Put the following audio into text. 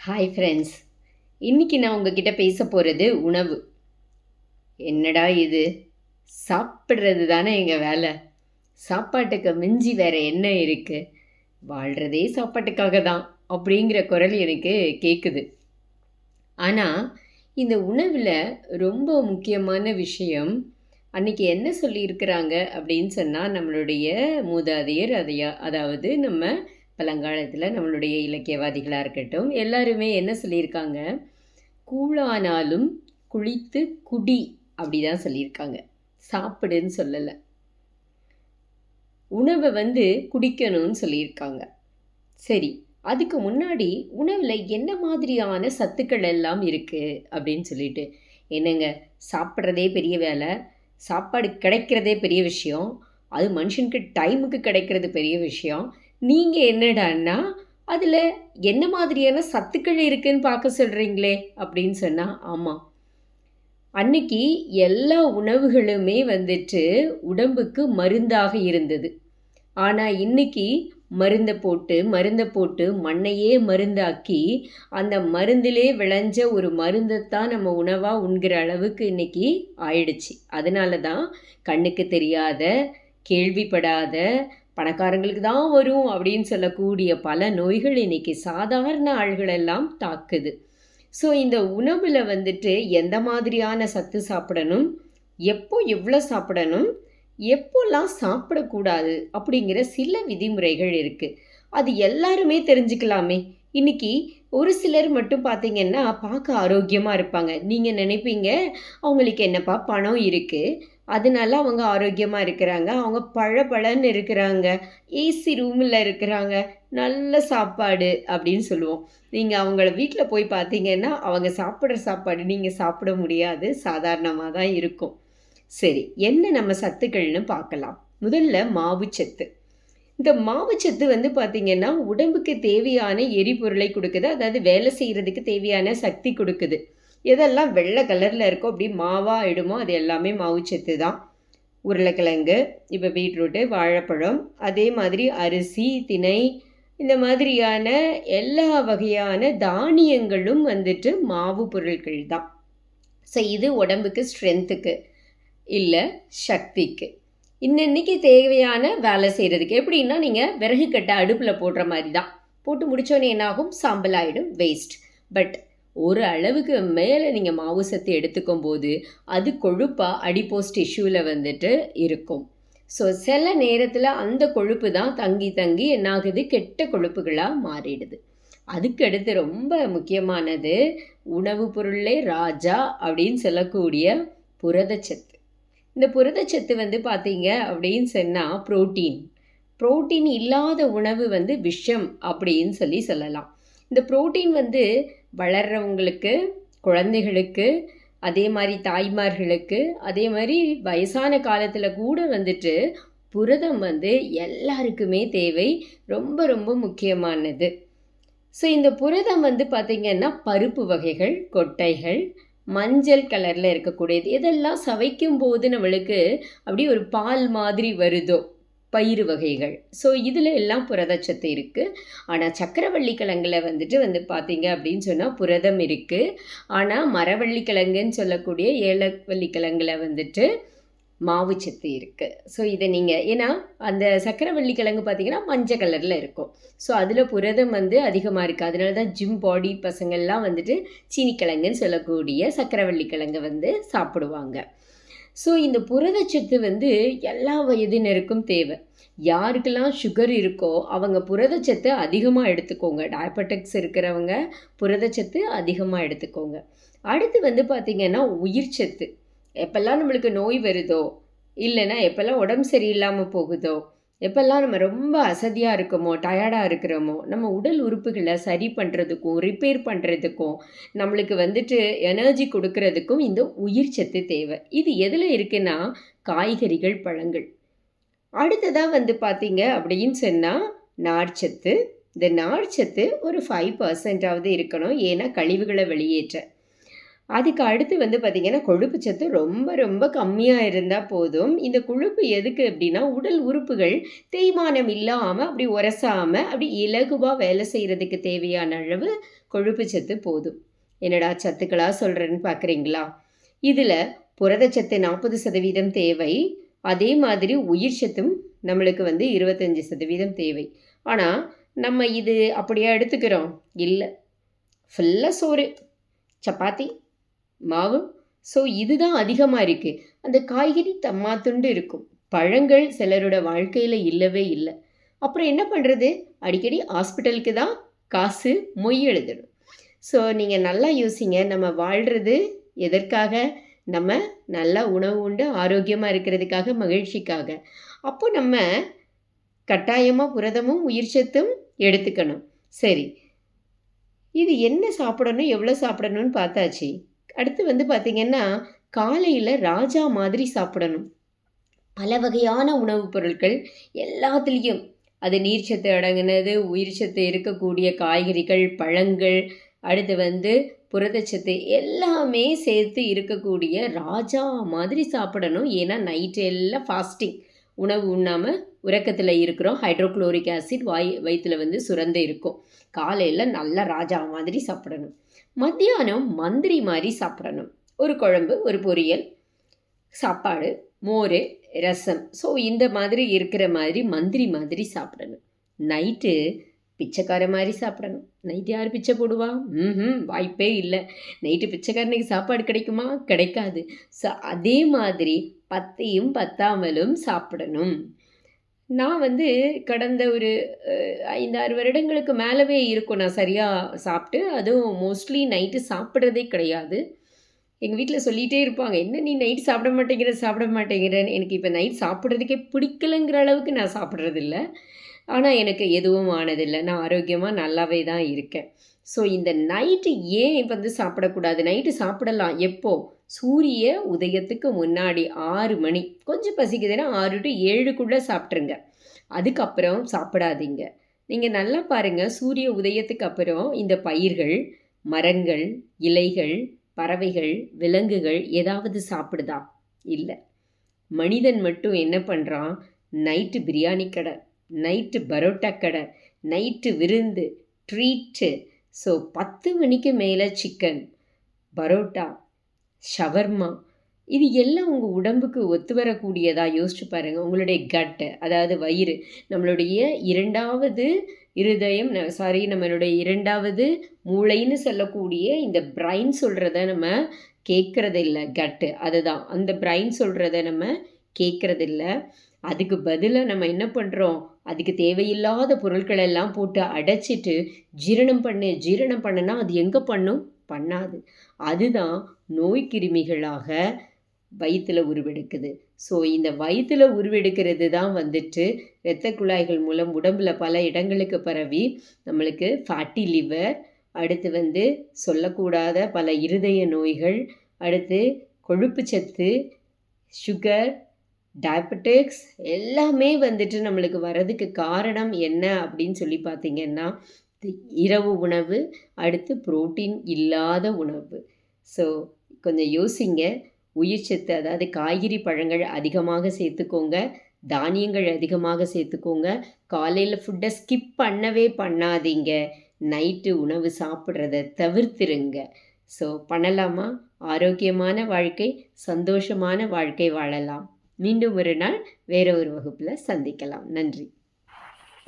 Hi friends. இன்றைக்கி நான் உங்ககிட்ட பேச போகிறது உணவு. என்னடா இது, சாப்பிட்றது தானே எங்கள் வேலை. சாப்பாட்டுக்கு மிஞ்சி வேறு என்ன இருக்குது, வாழ்கிறதே சாப்பாட்டுக்காக தான் அப்படிங்கிற குரல் எனக்கு கேட்குது. ஆனால் இந்த உணவில் ரொம்ப முக்கியமான விஷயம், அன்றைக்கி என்ன சொல்லியிருக்கிறாங்க அப்படின்னு சொன்னால், நம்மளுடைய மூதாதையர் அதாவது நம்ம பழங்காலத்தில் நம்மளுடைய இலக்கியவாதிகளாக இருக்கட்டும், எல்லாருமே என்ன சொல்லியிருக்காங்க, கூழானாலும் குளித்து குடி அப்படி தான் சொல்லியிருக்காங்க. சாப்பிடுன்னு சொல்லலை, உணவை குடிக்கணும்னு சொல்லியிருக்காங்க. சரி, அதுக்கு முன்னாடி உணவில் என்ன மாதிரியான சத்துக்கள் எல்லாம் இருக்குது அப்படின்னு சொல்லிட்டு, என்னங்க சாப்பிட்றதே பெரிய வேலை, சாப்பாடு கிடைக்கிறதே பெரிய விஷயம், அது மனுஷனுக்கு டைமுக்கு கிடைக்கிறது பெரிய விஷயம். நீங்கள் என்னடான்னா அதில் என்ன மாதிரியான சத்துக்கள் இருக்குதுன்னு பார்க்க சொல்கிறீங்களே அப்படின்னு சொன்னால், ஆமாம், அன்னைக்கு எல்லா உணவுகளுமே உடம்புக்கு மருந்தாக இருந்தது. ஆனால் இன்னைக்கு மருந்தை போட்டு மண்ணையே மருந்தாக்கி அந்த மருந்திலே விளைஞ்ச ஒரு மருந்தைத்தான் நம்ம உணவாக உண்கிற அளவுக்கு இன்னைக்கு ஆயிடுச்சு. அதனால தான் கண்ணுக்கு தெரியாத, கேள்விப்படாத, பணக்காரங்களுக்கு தான் வரும் அப்படின்னு சொல்லக்கூடிய பல நோய்கள் இன்றைக்கி சாதாரண ஆள்களெல்லாம் தாக்குது. ஸோ இந்த உணவில் எந்த மாதிரியான சத்து சாப்பிடணும், எப்போ எவ்வளோ சாப்பிடணும், எப்போல்லாம் சாப்பிடக்கூடாது அப்படிங்கிற சில விதிமுறைகள் இருக்குது. அது எல்லாருமே தெரிஞ்சுக்கலாமே. இன்றைக்கி ஒரு சிலர் மட்டும் பார்த்திங்கன்னா பார்க்க ஆரோக்கியமாக இருப்பாங்க. நீங்கள் நினைப்பீங்க அவங்களுக்கு என்னப்பா பணம் இருக்குது, அதனால அவங்க ஆரோக்கியமாக இருக்கிறாங்க, அவங்க பழன்னு இருக்கிறாங்க, ஏசி ரூமில் இருக்கிறாங்க, நல்ல சாப்பாடு அப்படின்னு சொல்லுவோம். நீங்கள் அவங்கள வீட்டில் போய் பார்த்தீங்கன்னா அவங்க சாப்பிட்ற சாப்பாடு நீங்கள் சாப்பிட முடியாது, சாதாரணமாக தான் இருக்கும். சரி, என்ன நம்ம சத்துக்கள்னு பார்க்கலாம். முதல்ல மாவுச்சத்து. இந்த மாவுச்சத்து பார்த்திங்கன்னா உடம்புக்கு தேவையான எரிபொருளை கொடுக்குது, அதாவது வேலை செய்கிறதுக்கு தேவையான சக்தி கொடுக்குது. எதெல்லாம் வெள்ளை கலரில் இருக்கோ அப்படி மாவாக ஆகிடுமோ அது எல்லாமே மாவுச்சத்து தான். உருளைக்கிழங்கு, இப்போ பீட்ரூட்டு, வாழைப்பழம், அதே மாதிரி அரிசி, திணை, இந்த மாதிரியான எல்லா வகையான தானியங்களும் மாவு பொருட்கள் தான். ஸோ இது உடம்புக்கு ஸ்ட்ரென்த்துக்கு இல்லை சக்திக்கு, இன்னைக்கு தேவையான வேலை செய்கிறதுக்கு. எப்படின்னா நீங்கள் விறகு கட்டை அடுப்பில் போடுற மாதிரி தான், போட்டு முடித்தோன்னே என்னாகும், சாம்பல் ஆகிடும், வேஸ்ட். பட் ஒரு அளவுக்கு மேலே நீங்கள் மாவு சத்து எடுத்துக்கும் போது அது கொழுப்பாக அடிப்போஸ் டிஷ்யூவில் இருக்கும். ஸோ சில நேரத்தில் அந்த கொழுப்பு தான் தங்கி என்னாகுது, கெட்ட கொழுப்புகளாக மாறிடுது. அதுக்கடுத்து ரொம்ப முக்கியமானது, உணவு பொருளே ராஜா அப்படின்னு சொல்லக்கூடிய புரதச்சத்து. இந்த புரதச்சத்து பார்த்தீங்க அப்படின்னு சொன்னால் புரோட்டீன் இல்லாத உணவு விஷம் அப்படின்னு சொல்லலாம். இந்த புரோட்டீன் வளர்கிறவங்களுக்கு, குழந்தைகளுக்கு, அதே மாதிரி தாய்மார்களுக்கு, அதே மாதிரி வயசான காலத்தில் கூட புரதம் எல்லாருக்குமே தேவை, ரொம்ப ரொம்ப முக்கியமானது. ஸோ இந்த புரதம் பார்த்திங்கன்னா பருப்பு வகைகள், கொட்டைகள், மஞ்சள் கலரில் இருக்கக்கூடியது, இதெல்லாம் சவைக்கும் போது நம்மளுக்கு அப்படி ஒரு பால் மாதிரி வருதோ, பயிறு வகைகள். ஸோ இதில் எல்லாம் புரதச்சத்து இருக்குது. ஆனால் சக்கரவள்ளி கிழங்குல பார்த்தீங்க அப்படின்னு சொன்னால் புரதம் இருக்குது. ஆனால் மரவள்ளி கிழங்குன்னு சொல்லக்கூடிய ஏலவள்ளி கிழங்குல மாவுச்சத்து இருக்குது. ஸோ இதை நீங்கள், ஏன்னா அந்த சக்கரவள்ளி கிழங்கு பார்த்திங்கன்னா மஞ்சள் கலரில் இருக்கும். ஸோ அதில் புரதம் அதிகமாக இருக்குது. அதனால தான் ஜிம் பாடி பசங்கள்லாம் சீனி கிழங்குன்னு சொல்லக்கூடிய சக்கரவள்ளி கிழங்கை சாப்பிடுவாங்க. ஸோ இந்த புரதச்சத்து எல்லா வயதினருக்கும் தேவை. யாருக்கெல்லாம் சுகர் இருக்கோ அவங்க புரதச்சத்து அதிகமாக எடுத்துக்கோங்க. டயபெட்டிக்ஸ் இருக்கிறவங்க புரதச்சத்து அதிகமாக எடுத்துக்கோங்க. அடுத்து பார்த்திங்கன்னா உயிர் சத்து. எப்பெல்லாம் நம்மளுக்கு நோய் வருதோ, இல்லைன்னா எப்பெல்லாம் உடம்பு சரியில்லாமல் போகுதோ, எப்பெல்லாம் நம்ம ரொம்ப அசதியாக இருக்கோமோ, டயர்டாக இருக்கிறோமோ, நம்ம உடல் உறுப்புகளை சரி பண்ணுறதுக்கும், ரிப்பேர் பண்ணுறதுக்கும், நம்மளுக்கு எனர்ஜி கொடுக்கறதுக்கும் இந்த உயிர் சத்து தேவை. இது எதில் இருக்குன்னா காய்கறிகள், பழங்கள். அடுத்ததாக பார்த்தீங்க அப்படின்னு சொன்னால் நார்ச்சத்து. இந்த நார்ச்சத்து ஒரு 5% இருக்கணும், ஏன்னா கழிவுகளை வெளியேற்ற. அதுக்கு அடுத்து வந்து பார்த்திங்கன்னா, கொழுப்பு சத்து ரொம்ப ரொம்ப கம்மியாக இருந்தால் போதும். இந்த கொழுப்பு எதுக்கு அப்படின்னா, உடல் உறுப்புகள் தேய்மானம் இல்லாமல் அப்படி உரசாமல் அப்படி இலகுவாக வேலை செய்கிறதுக்கு தேவையான அளவு கொழுப்பு சத்து போதும். என்னடா சத்துக்களாக சொல்கிறேன்னு பார்க்குறீங்களா? இதில் புரதச்சத்து 40% தேவை. அதே மாதிரி உயிர் சத்தும் நம்மளுக்கு வந்து 25% தேவை. ஆனால் நம்ம இது அப்படியா எடுத்துக்கிறோம்? இல்லை. ஃபுல்லாக சோறு, சப்பாத்தி, மாவு. ஸோ இதுதான் அதிகமாக இருக்குது. அந்த காய்கறி தம்மாத்துண்டு இருக்கும். பழங்கள் சிலரோட வாழ்க்கையில் இல்லவே இல்லை. அப்புறம் என்ன பண்ணுறது? அடிக்கடி ஹாஸ்பிட்டலுக்கு தான் காசு மொய் எழுதணும். ஸோ நீங்கள் நல்லா யோசிங்க. நம்ம வாழ்கிறது எதற்காக? நம்ம நல்லா உணவு உண்டு ஆரோக்கியமாக இருக்கிறதுக்காக, மகிழ்ச்சிக்காக. அப்போ நம்ம கட்டாயமாக புரதமும் உயிர் சத்தும் எடுத்துக்கணும். சரி, இது என்ன சாப்பிடணும், எவ்வளோ சாப்பிடணும்னு பார்த்தாச்சு. அடுத்து வந்து பார்த்திங்கன்னா, காலையில் ராஜா மாதிரி சாப்பிடணும். பல வகையான உணவுப் பொருட்கள் எல்லாத்துலேயும் அது நீர்ச்சத்து அடங்கினது, உயிர் சத்து இருக்கக்கூடிய காய்கறிகள், பழங்கள், அடுத்து வந்து புரதச்சத்து எல்லாமே சேர்த்து இருக்கக்கூடிய ராஜா மாதிரி சாப்பிடணும். ஏன்னா நைட்டு எல்லாம் ஃபாஸ்டிங், உணவு உண்ணாமல் உறக்கத்தில் இருக்கிறோம். ஹைட்ரோக்ளோரிக் ஆசிட் வயிற்றில் வந்து சுரந்து இருக்கும். காலையில் நல்லா ராஜா மாதிரி சாப்பிடணும். மத்தியானம் மந்திரி மாதிரி சாப்பிடணும். ஒரு குழம்பு, ஒரு பொரியல், சாப்பாடு, மோர், ரசம். ஸோ இந்த மாதிரி இருக்கிற மாதிரி மந்திரி மாதிரி சாப்பிடணும். நைட்டு பிச்சைக்கார மாதிரி சாப்பிடணும். நைட்டு யார் பிச்சை போடுவா? வாய்ப்பே இல்லை. நைட்டு பிச்சைக்காரனுக்கு சாப்பாடு கிடைக்குமா? கிடைக்காது. ஸோ அதே மாதிரி பத்தையும் பத்தாமலும் சாப்பிடணும். நான் வந்து கடந்த ஒரு 5-6 வருடங்களுக்கு மேலவே இருக்கும் நான் சரியாக சாப்பிட்டு. அதுவும் மோஸ்ட்லி நைட்டு சாப்பிட்றதே கிடையாது. எங்கள் வீட்டில் சொல்லிகிட்டே இருப்பாங்க, என்ன நீ நைட் சாப்பிட மாட்டேங்கிறேன்னு. எனக்கு இப்போ நைட் சாப்பிட்றதுக்கே பிடிக்கலைங்கிற அளவுக்கு நான் சாப்பிட்றதில்ல. ஆனால் எனக்கு எதுவும் ஆனதில்லை. நான் ஆரோக்கியமாக நல்லாவே தான் இருக்கேன். ஸோ இந்த நைட்டு ஏன் வந்து சாப்பிடக்கூடாது? நைட்டு சாப்பிடலாம். எப்போ? சூரிய உதயத்துக்கு முன்னாடி 6 மணி. கொஞ்சம் பசிக்குதுன்னா 6 to 7க்குள்ளே சாப்பிட்ருங்க. அதுக்கப்புறம் சாப்பிடாதீங்க. நீங்கள் நல்லா பாருங்கள், சூரிய உதயத்துக்கு அப்புறம் இந்த பயிர்கள், மரங்கள், இலைகள், பறவைகள், விலங்குகள் ஏதாவது சாப்பிடுதா? இல்லை. மனிதன் மட்டும் என்ன பண்ணுறான்? நைட்டு பிரியாணி கடை, நைட்டு பரோட்டா கடை, நைட்டு விருந்து, ட்ரீட்டு. ஸோ 10 மணிக்கு மேலே சிக்கன், பரோட்டா, ஷவர்மா, இது எல்லாம் உங்கள் உடம்புக்கு ஒத்து வரக்கூடியதா? யோசிச்சு பாருங்கள். உங்களுடைய கட்டு, அதாவது வயிறு, நம்மளுடைய 2வது இருதயம், நம்மளுடைய 2வது மூளைன்னு சொல்லக்கூடிய இந்த பிரைன் சொல்கிறத நம்ம கேட்குறதில்ல. கட்டு அதுதான், அந்த பிரைன் சொல்கிறத நம்ம கேட்குறதில்ல. அதுக்கு பதிலாக நம்ம என்ன பண்ணுறோம்? அதுக்கு தேவையில்லாத பொருட்கள் எல்லாம் போட்டு அடைச்சிட்டு ஜீரணம் பண்ணுனா அது எங்கே பண்ணும்? பண்ணாது. அதுதான் நோய் கிருமிகளாக வயிற்றில் உருவெடுக்குது. ஸோ இந்த வயிற்றில் உருவெடுக்கிறது தான் வந்துட்டு இரத்த குழாய்கள் மூலம் உடம்பில் பல இடங்களுக்கு பரவி நம்மளுக்கு ஃபேட்டி லிவர், அடுத்து வந்து சொல்லக்கூடாத பல இருதய நோய்கள், அடுத்து கொழுப்பு சத்து, சுகர், டயபெட்டிக்ஸ் எல்லாமே வந்துட்டு நம்மளுக்கு வர்றதுக்கு காரணம் என்ன அப்படின்னு சொல்லி பார்த்திங்கன்னா, இரவு உணவு, அடுத்து புரோட்டீன் இல்லாத உணவு. ஸோ கொஞ்சம் யோசிங்க. உயிர் சத்து, அதாவது காய்கறி பழங்கள் அதிகமாக சேர்த்துக்கோங்க, தானியங்கள் அதிகமாக சேர்த்துக்கோங்க. காலையில் ஃபுட்டை ஸ்கிப் பண்ணவே பண்ணாதீங்க. நைட்டு உணவு சாப்பிட்றத தவிர்த்துருங்க. ஸோ பண்ணலாமா? ஆரோக்கியமான வாழ்க்கை, சந்தோஷமான வாழ்க்கை வாழலாம். மீண்டும் ஒரு நாள் வேறு ஒரு வகுப்பில் சந்திக்கலாம். நன்றி.